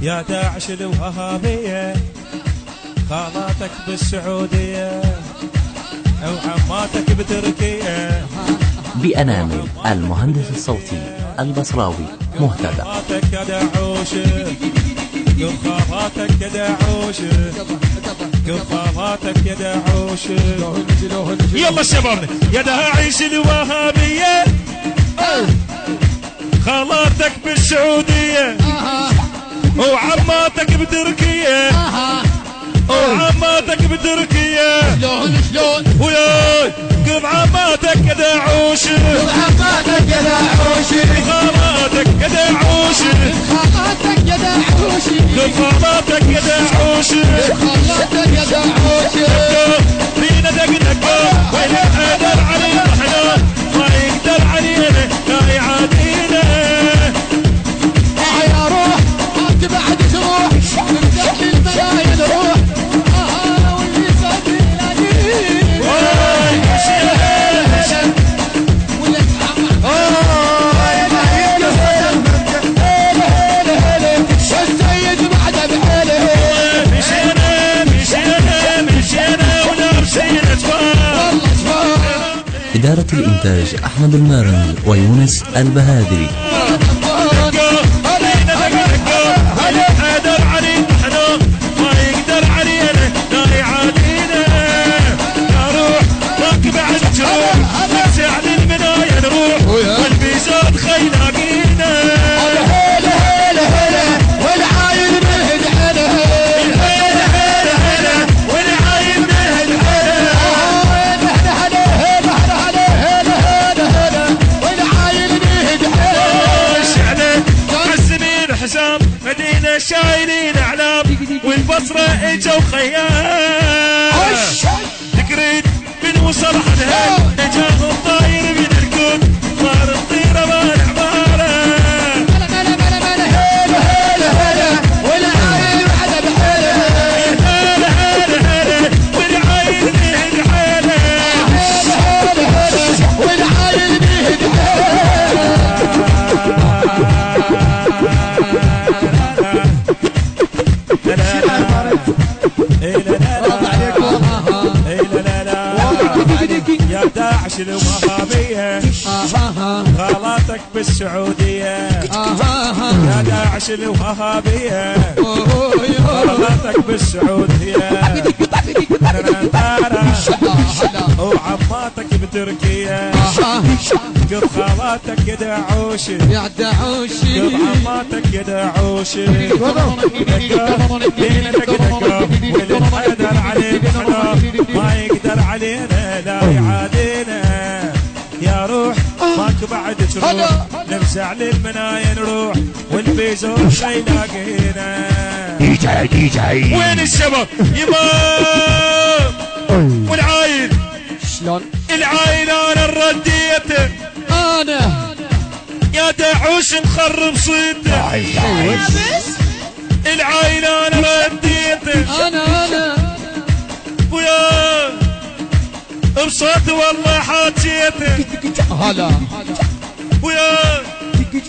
يا داعش الوهابية خالاتك بالسعودية أو عماتك بتركيا. بأنامل المهندس الصوتي البصراوي مهتدى. خالاتك يا داعوش قل خالاتك يا داعوش قل خالاتك يا داعوش. يلا شبابنا يا داعش الوهابية خالاتك بالسعودية وعماتك بتركيا وعماتك بتركيا. شلون وياي قب عماتك يا داعوش قب عماتك يا داعوش خالاتك يا داعوش خالاتك يا داعوش قب خالاتك يا داعوش خالاتك يا داعوش. فينا دقدقة وين قادر علينا احنا ما يقدر علينا لا يعادينا. يا روح انت بعد تروح نفتح للملايين روح واللي صاد يلاقينا والسيد بعده بحاله. مشينا ولابسين اتفاق. إدارة الإنتاج أحمد المارن ويونس البهادري. قادر علينا احنا ما يقدر علينا لا يعادينا. يا روح راكب على الجروح نرجع للمنايا نروح والبيزات خيلاقينا. هلا هلا هلا والعايل مهد حلا هلا هلا هلا والعايل مهد حلا. هلا هلا هلا هلا هلا هلا هلا والعايل مهد حلا. شعلة معزمين حسام مدينة شايلين أعلام والبصرة اجوا خيام. تقريد من وصل حدها اجاهم طاير من الكون صار الطيرة بالعمارة. هلا هلا هلا والعايل بعده بحاله. هلا هلا هلا والعايل مهد حاله. هلا هلا هلا والعايل مهد يا داعش الوهابية خالاتك بالسعودية يا داعش الوهابية خالاتك بالسعودية وعماتك بتركيا. قل خالاتك يا داعوش يا داعوشي قل عماتك يا داعوش. بينا دقدقة والحيدر علينا ما يقدر علينا لا يعادينا. يا روح ماك بعد تروح نرجع للمنايا نروح والبيزون يلاقينا. وين الشباب يمام والعايل شلون العايل انا رديته انا يا داعوش مخرب صيته. العايل انا رديته انا ويا بصوت والله حاجيته. هلا ويا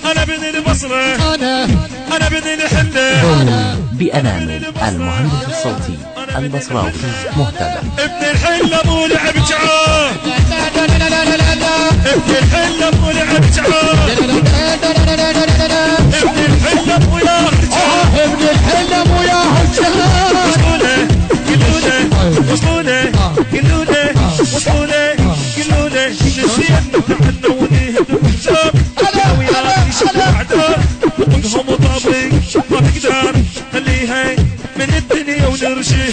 انا بن البصره انا بن الحله. بأنامل المهندس الصوتي البصراوي مهتدى. ابن الحله مو لعب جعاه ابن الحله مو لعب جعاه ابن الحله مو يا رجال ابن الحلم ويا الجهال. وصلونا نسينا نحن ونهدم حساب وياك شكو اعداء وقهم طابق ما تقدر خليها من الدنيا ونرشي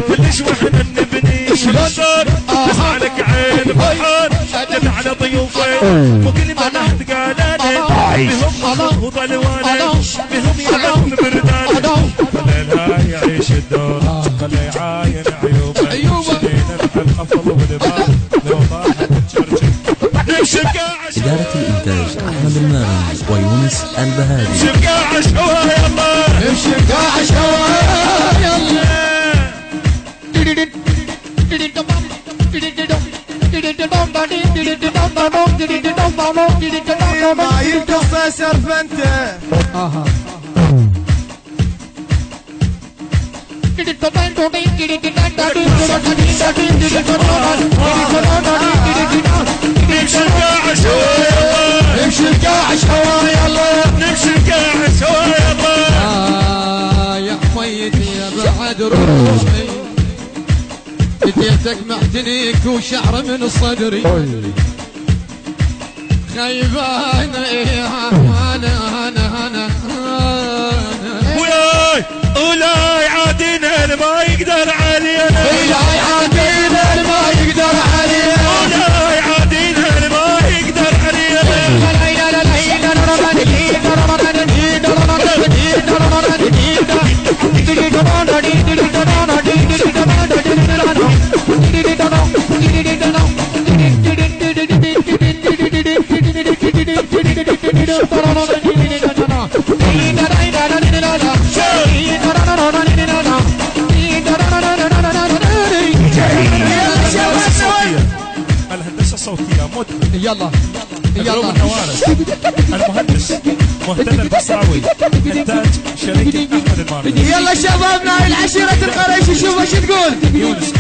فليش واحنا نبني صار نسألك عين بحار جد على ضيوفك وكل ما نحت قالانه بهم خلط ضلوانه بهم يلعب بردانه. خليها يعيش الدور خلي يعاين عيوبه سنين القفل والباب لو طاحت تشرشف. إدارة الإنتاج أحمد المارن ويونس البهادري. شقاع عشوها يلا شقاع عشوها يلا ما يلقص سرفنته نمشي القاعة سوا يلا نمشي القاعة سوا يلا نمشي القاعة سوا يلا يا حميتي يا بعد روحي اديتك معتنيك وشعر من صدري خيبان انا ولاي عادينا ما يقدر علينا ولاي عادينا ما يقدر علينا ولاي عادينا ما يقدر علينا الهندسة الصوتية مدمن يلا علوم الحوارس المهندس مهتدى البصراوي إنتاج شركة أحمد الماري يلا شبابنا العشيرة القريش شوف ايش تقول يونس